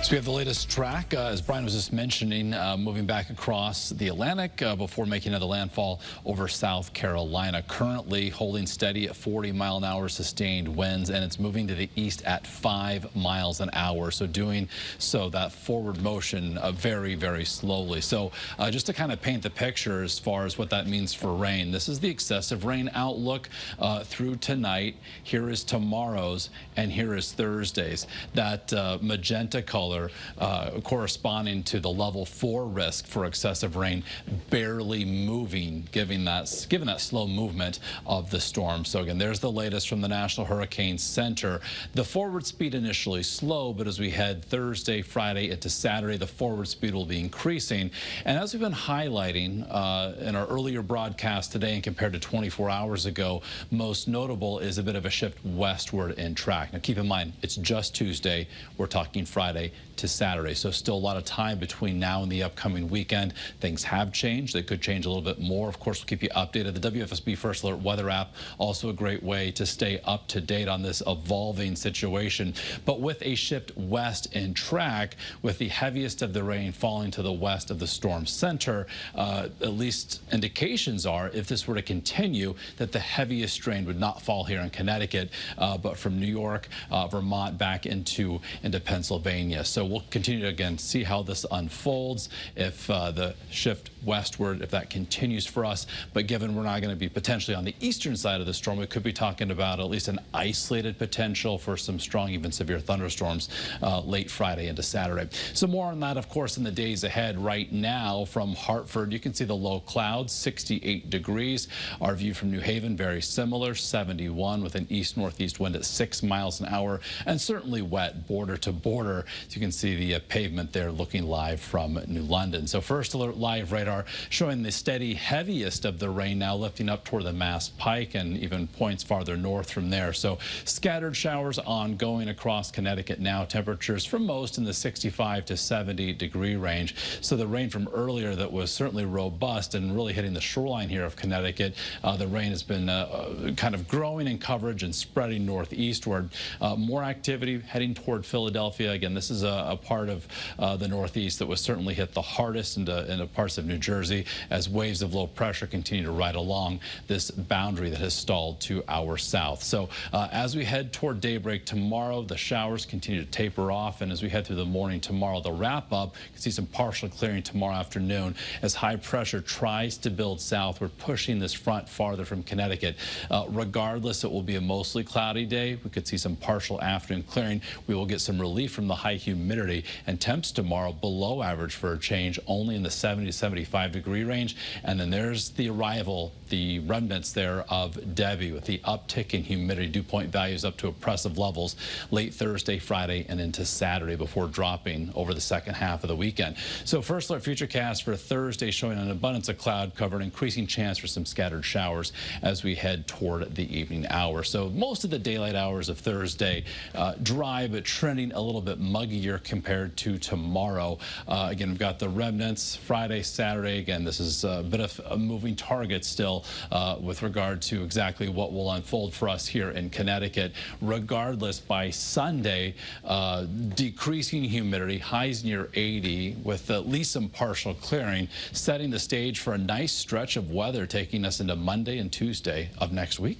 So we have the latest track, as Brian was just mentioning, moving back across the Atlantic before making another landfall over South Carolina. Currently holding steady at 40-mile-an-hour sustained winds, and it's moving to the east at 5 miles an hour. So doing so that forward motion very, very slowly. So just to kind of paint the picture as far as what that means for rain, this is the excessive rain outlook through tonight. Here is tomorrow's, and here is Thursday's. That magenta color corresponding to the level 4 risk for excessive rain, barely moving, given that slow movement of the storm. So again, there's the latest from the National Hurricane Center. The forward speed initially slow, but as we head Thursday, Friday into Saturday, the forward speed will be increasing. And as we've been highlighting in our earlier broadcast today and compared to 24 hours ago, most notable is a bit of a shift westward in track. Now keep in mind, it's just Tuesday. We're talking Friday to Saturday, so still a lot of time between now and the upcoming weekend. Things have changed. They could change a little bit more. Of course, we'll keep you updated. The WFSB First Alert weather app, also a great way to stay up to date on this evolving situation. But with a shift west in track, with the heaviest of the rain falling to the west of the storm center, at least indications are, if this were to continue, that the heaviest rain would not fall here in Connecticut, but from New York, Vermont, back into Pennsylvania. So we'll continue to, again, see how this unfolds, if the shift westward, if that continues for us. But given we're not going to be potentially on the eastern side of the storm, we could be talking about at least an isolated potential for some strong, even severe thunderstorms late Friday into Saturday. So more on that, of course, in the days ahead. Right now from Hartford, you can see the low clouds, 68 degrees. Our view from New Haven, very similar, 71 with an east-northeast wind at 6 miles an hour, and certainly wet border to border. So you can see the pavement there looking live from New London. So First Alert Live radar showing the steady heaviest of the rain now lifting up toward the Mass Pike and even points farther north from there. So scattered showers ongoing across Connecticut now. Temperatures for most in the 65 to 70 degree range. So the rain from earlier that was certainly robust and really hitting the shoreline here of Connecticut, the rain has been kind of growing in coverage and spreading northeastward. More activity heading toward Philadelphia. Again, this is a part of the Northeast that was certainly hit the hardest into parts of New Jersey as waves of low pressure continue to ride along this boundary that has stalled to our south. So as we head toward daybreak tomorrow, the showers continue to taper off, and as we head through the morning tomorrow, the wrap up, you can see some partial clearing tomorrow afternoon as high pressure tries to build southward, pushing this front farther from Connecticut. Regardless, it will be a mostly cloudy day. We could see some partial afternoon clearing. We will get some relief from the high humidity, and temps tomorrow below average for a change, only in the 70 to 75 degree range. And then there's the arrival, the remnants there of Debby, with the uptick in humidity, dew point values up to oppressive levels late Thursday, Friday, and into Saturday before dropping over the second half of the weekend. So First Alert Futurecast for Thursday showing an abundance of cloud cover, an increasing chance for some scattered showers as we head toward the evening hour. So most of the daylight hours of Thursday dry, but trending a little bit muggier compared to tomorrow. Again, we've got the remnants Friday, Saturday. Again, this is a bit of a moving target still with regard to exactly what will unfold for us here in Connecticut. Regardless, by Sunday, decreasing humidity, highs near 80 with at least some partial clearing, setting the stage for a nice stretch of weather taking us into Monday and Tuesday of next week.